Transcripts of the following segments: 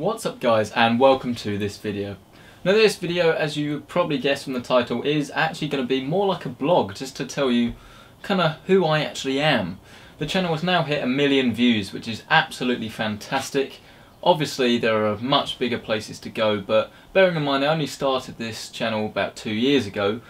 What's up guys, and welcome to this video. Now this video, as you probably guessed from the title, is actually going to be more like a blog, just to tell you kind of who I actually am. The channel has now hit 1 million views, which is absolutely fantastic. Obviously there are much bigger places to go, but bearing in mind I only started this channel about 2 years ago,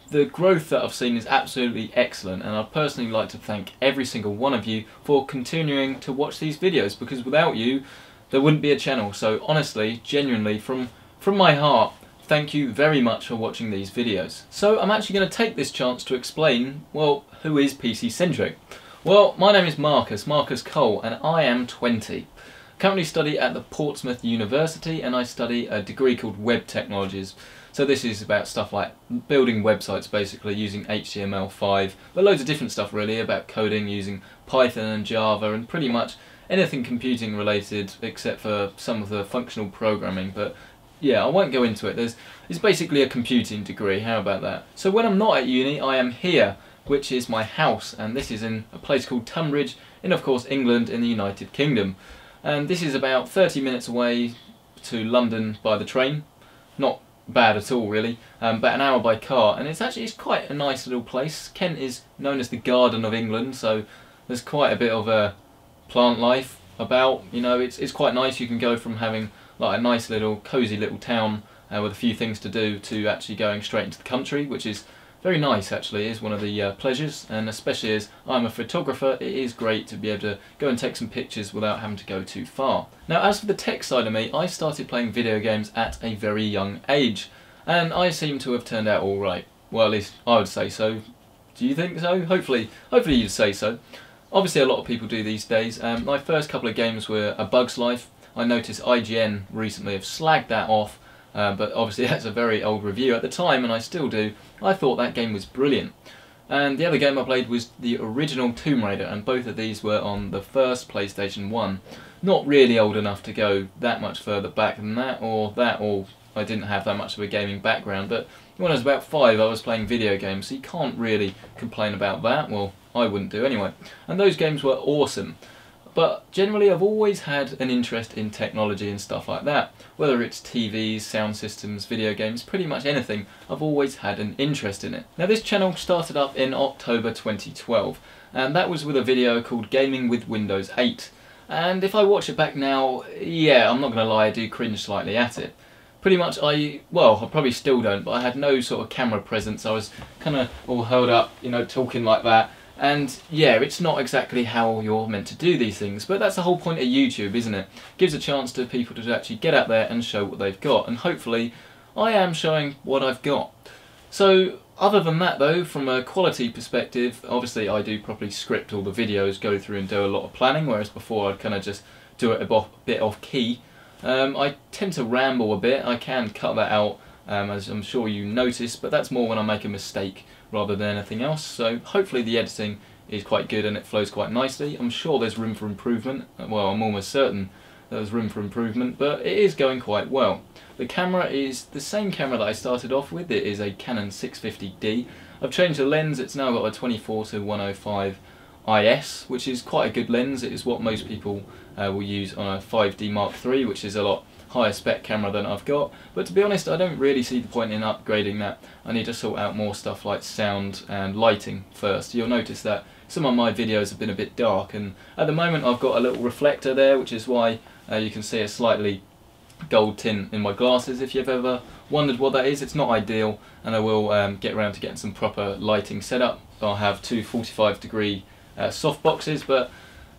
the growth that I've seen is absolutely excellent, and I'd personally like to thank every single one of you for continuing to watch these videos, because without you there wouldn't be a channel. So honestly, genuinely, from my heart, thank you very much for watching these videos. So I'm actually going to take this chance to explain, well, who is PC Centric? Well, my name is Marcus Cole, and I am 20. Currently study at the Portsmouth University, and I study a degree called Web Technologies. So this is about stuff like building websites, basically using HTML5, but loads of different stuff really, about coding using Python and Java and pretty much anything computing related except for some of the functional programming. But yeah, I won't go into it. It's basically a computing degree, how about that? So when I'm not at uni, I am here, which is my house, and this is in a place called Tunbridge in, of course, England in the United Kingdom. And this is about 30 minutes away to London by the train. Not bad at all really, about an hour by car, and it's quite a nice little place. Kent is known as the Garden of England, so there's quite a bit of a plant life about, you know. It's quite nice. You can go from having like a nice little cosy little town with a few things to do to actually going straight into the country, which is very nice actually. It is one of the pleasures, and especially as I'm a photographer, it is great to be able to go and take some pictures without having to go too far. Now as for the tech side of me, I started playing video games at a very young age, and I seem to have turned out alright. Well, at least I would say so. Do you think so? Hopefully you'd say so. Obviously a lot of people do these days. My first couple of games were A Bug's Life. I noticed IGN recently have slagged that off, but obviously that's a very old review. At the time, and I still do, I thought that game was brilliant. And the other game I played was the original Tomb Raider, and both of these were on the first PlayStation 1. Not really old enough to go that much further back than that, or I didn't have that much of a gaming background, but when I was about 5 I was playing video games, so you can't really complain about that. Well, I wouldn't do anyway. And those games were awesome. But generally I've always had an interest in technology and stuff like that. Whether it's TVs, sound systems, video games, pretty much anything, I've always had an interest in it. Now this channel started up in October 2012, and that was with a video called Gaming with Windows 8. And if I watch it back now, yeah, I'm not going to lie, I do cringe slightly at it. Pretty much I probably still don't, but I had no sort of camera presence. I was kind of all held up, you know, talking like that. And yeah, it's not exactly how you're meant to do these things, but that's the whole point of YouTube, isn't it? Gives a chance to people to actually get out there and show what they've got, and hopefully I am showing what I've got. So other than that though, from a quality perspective, obviously I do properly script all the videos, go through and do a lot of planning, whereas before I'd kind of just do it a bit off key. I tend to ramble a bit. I can cut that out, as I'm sure you noticed, but that's more when I make a mistake rather than anything else. So hopefully the editing is quite good and it flows quite nicely. I'm sure there's room for improvement. Well, I'm almost certain there's room for improvement, but it is going quite well. The camera is the same camera that I started off with. It is a Canon 650D. I've changed the lens. It's now got a 24-105 IS, which is quite a good lens. It is what most people will use on a 5D Mark III, which is a lot higher spec camera than I've got. But to be honest, I don't really see the point in upgrading that. I need to sort out more stuff like sound and lighting first. You'll notice that some of my videos have been a bit dark, and at the moment I've got a little reflector there, which is why you can see a slightly gold tint in my glasses. If you've ever wondered what that is, it's not ideal, and I will get around to getting some proper lighting set up. I'll have two 45-degree soft boxes, but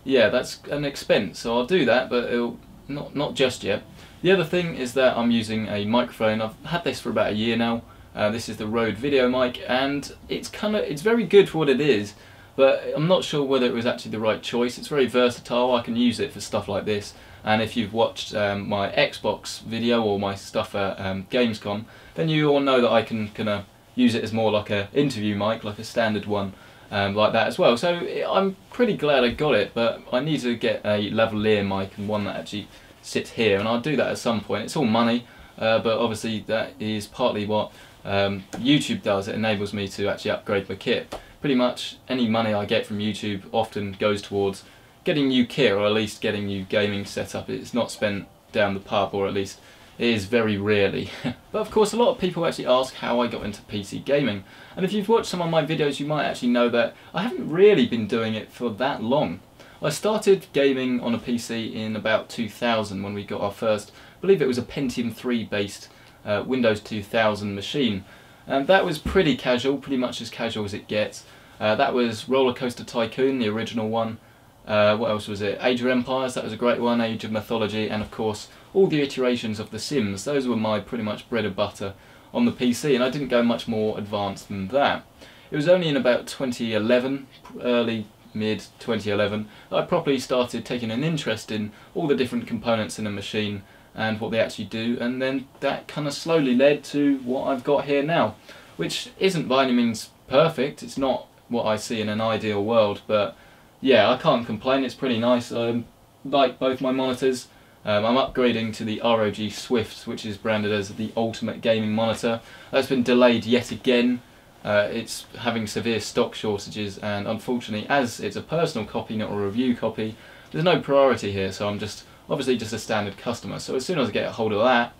yeah, that's an expense, so I'll do that, but it'll not just yet. The other thing is that I'm using a microphone. I've had this for about a year now. This is the Rode video mic, and it's very good for what it is, but I'm not sure whether it was actually the right choice. It's very versatile. I can use it for stuff like this, and if you've watched my Xbox video or my stuff at Gamescom, then you all know that I can kind of use it as more like an interview mic, like a standard one. Like that as well. So I'm pretty glad I got it, but I need to get a lavalier mic and one that actually sits here, and I'll do that at some point. It's all money, but obviously that is partly what YouTube does. It enables me to actually upgrade my kit. Pretty much any money I get from YouTube often goes towards getting new kit, or at least getting new gaming set up. It's not spent down the pub, or at least it is very rarely. But of course a lot of people actually ask how I got into PC gaming, and if you've watched some of my videos you might actually know that I haven't really been doing it for that long. I started gaming on a PC in about 2000 when we got our first, I believe it was a Pentium 3 based Windows 2000 machine, and that was pretty casual, pretty much as casual as it gets. That was Roller Coaster Tycoon, the original one. What else was it? Age of Empires, that was a great one, Age of Mythology, and of course all the iterations of The Sims. Those were my pretty much bread and butter on the PC, and I didn't go much more advanced than that. It was only in about 2011, early mid 2011, that I properly started taking an interest in all the different components in a machine and what they actually do, and then that kind of slowly led to what I've got here now, which isn't by any means perfect. It's not what I see in an ideal world, but yeah, I can't complain. It's pretty nice. I like both my monitors. I'm upgrading to the ROG Swift, which is branded as the ultimate gaming monitor. That's been delayed yet again. It's having severe stock shortages, and unfortunately, as it's a personal copy, not a review copy, there's no priority here, so I'm just obviously just a standard customer. So as soon as I get a hold of that,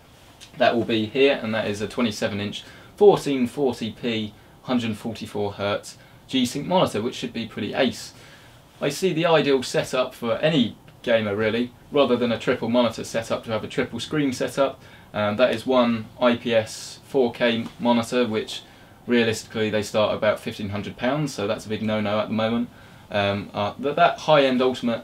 that will be here, and that is a 27-inch 1440p 144Hz G-Sync monitor, which should be pretty ace. I see the ideal setup for any gamer really, rather than a triple monitor setup, to have a triple screen setup. That is one IPS 4K monitor, which realistically they start about £1,500, so that's a big no-no at the moment. That high-end ultimate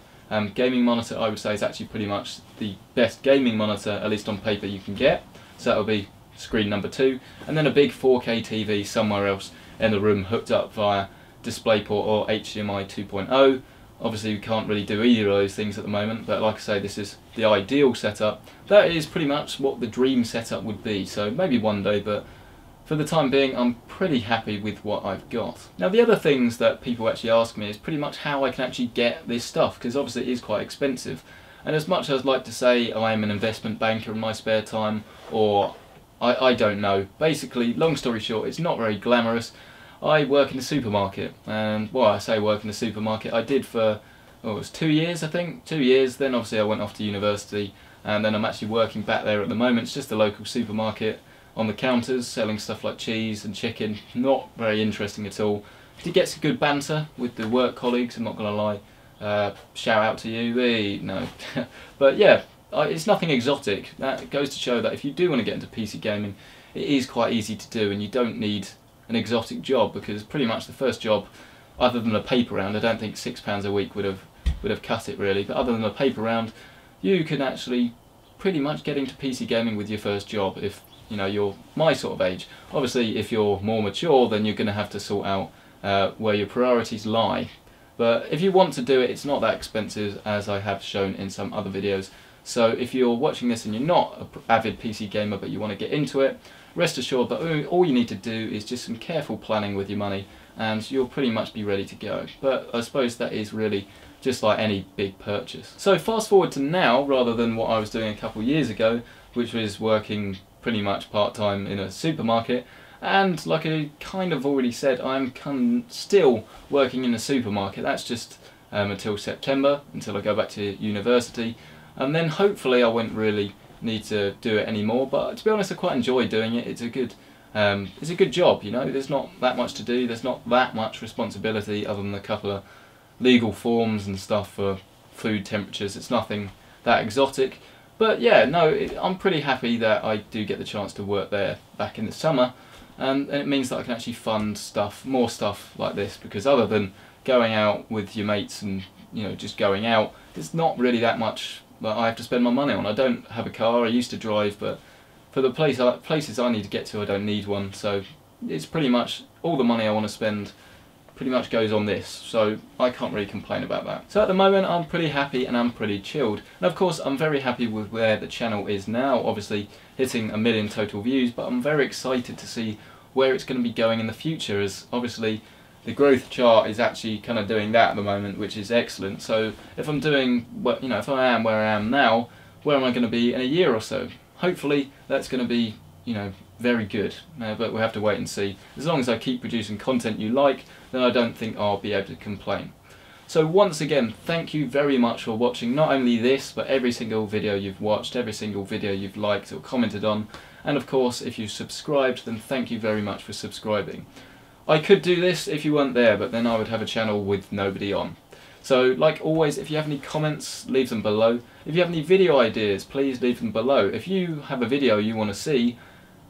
gaming monitor, I would say, is actually pretty much the best gaming monitor, at least on paper, you can get. So that will be screen number 2, and then a big 4K TV somewhere else in the room, hooked up via DisplayPort or HDMI 2.0. Obviously we can't really do either of those things at the moment, but like I say, this is the ideal setup. That is pretty much what the dream setup would be, so maybe one day, but for the time being I'm pretty happy with what I've got. Now the other things that people actually ask me is pretty much how I can actually get this stuff, because obviously it is quite expensive. And as much as I'd like to say I am an investment banker in my spare time, or I don't know, basically, long story short, it's not very glamorous. I work in a supermarket, and well, I say work in a supermarket, I did for, oh, it was 2 years I think, 2 years, then obviously I went off to university, and then I'm actually working back there at the moment. It's just a local supermarket on the counters, selling stuff like cheese and chicken. Not very interesting at all. Did get some good banter with the work colleagues, I'm not going to lie. Shout out to you, no. But yeah, it's nothing exotic. That goes to show that if you do want to get into PC gaming, it is quite easy to do, and you don't need an exotic job, because pretty much the first job, other than a paper round, I don't think £6 a week would have cut it really, but other than a paper round, you can actually pretty much get into PC gaming with your first job if you know you're my sort of age. Obviously if you're more mature, then you're going to have to sort out where your priorities lie, but if you want to do it, it's not that expensive, as I have shown in some other videos. So if you're watching this and you're not an avid PC gamer but you want to get into it, rest assured that all you need to do is just some careful planning with your money, and you'll pretty much be ready to go. But I suppose that is really just like any big purchase. So fast forward to now, rather than what I was doing a couple of years ago, which was working pretty much part-time in a supermarket, and like I kind of already said, I'm still working in a supermarket. That's just until September, until I go back to university, and then hopefully I won't really need to do it anymore. But to be honest, I quite enjoy doing it. It's a good job, you know. There's not that much to do, there's not that much responsibility other than a couple of legal forms and stuff for food temperatures. It's nothing that exotic, but yeah, no, I'm pretty happy that I do get the chance to work there back in the summer, and it means that I can actually fund stuff, more stuff like this, because other than going out with your mates and you know just going out, there's not really that much that I have to spend my money on. I don't have a car. I used to drive, but for the places I need to get to, I don't need one. So it's pretty much all the money I want to spend pretty much goes on this. So I can't really complain about that. So at the moment, I'm pretty happy and I'm pretty chilled. And of course, I'm very happy with where the channel is now. Obviously, hitting 1 million total views, but I'm very excited to see where it's going to be going in the future. As obviously, the growth chart is actually kind of doing that at the moment, which is excellent. So if I'm doing, well, you know, if I am where I am now, where am I going to be in a year or so? Hopefully that's going to be, you know, very good, but we'll have to wait and see. As long as I keep producing content you like, then I don't think I'll be able to complain. So once again, thank you very much for watching not only this, but every single video you've watched, every single video you've liked or commented on, and of course if you subscribed, then thank you very much for subscribing. I could do this if you weren't there, but then I would have a channel with nobody on. So like always, if you have any comments, leave them below. If you have any video ideas, please leave them below. If you have a video you want to see,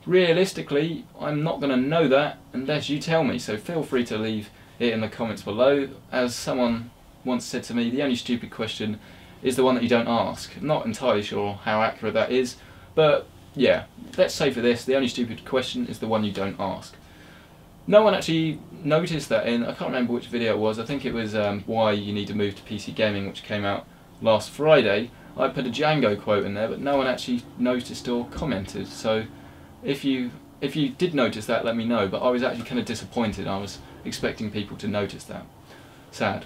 realistically I'm not going to know that unless you tell me, so feel free to leave it in the comments below. As someone once said to me, the only stupid question is the one that you don't ask. I'm not entirely sure how accurate that is, but yeah, let's say for this, the only stupid question is the one you don't ask. No one actually noticed that I can't remember which video it was. I think it was why you need to move to PC gaming, which came out last Friday. I put a Django quote in there, but no one actually noticed or commented. So if you did notice that, let me know. But I was actually kind of disappointed. I was expecting people to notice that. Sad.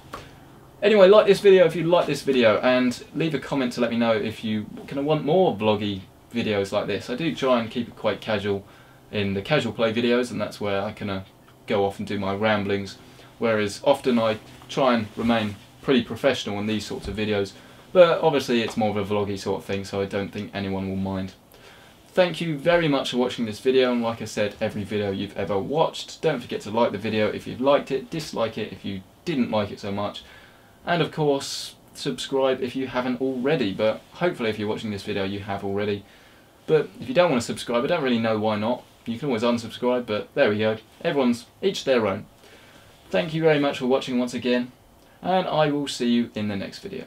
Anyway, like this video if you like this video, and leave a comment to let me know if you kind of want more vloggy videos like this. I do try and keep it quite casual in the casual play videos, and that's where I kind of go off and do my ramblings, whereas often I try and remain pretty professional in these sorts of videos, but obviously it's more of a vloggy sort of thing, so I don't think anyone will mind. Thank you very much for watching this video, and like I said, every video you've ever watched. Don't forget to like the video if you've liked it, dislike it if you didn't like it so much, and of course subscribe if you haven't already, but hopefully if you're watching this video you have already. But if you don't want to subscribe, I don't really know why not. You can always unsubscribe, but there we go. Everyone's each their own. Thank you very much for watching once again, and I will see you in the next video.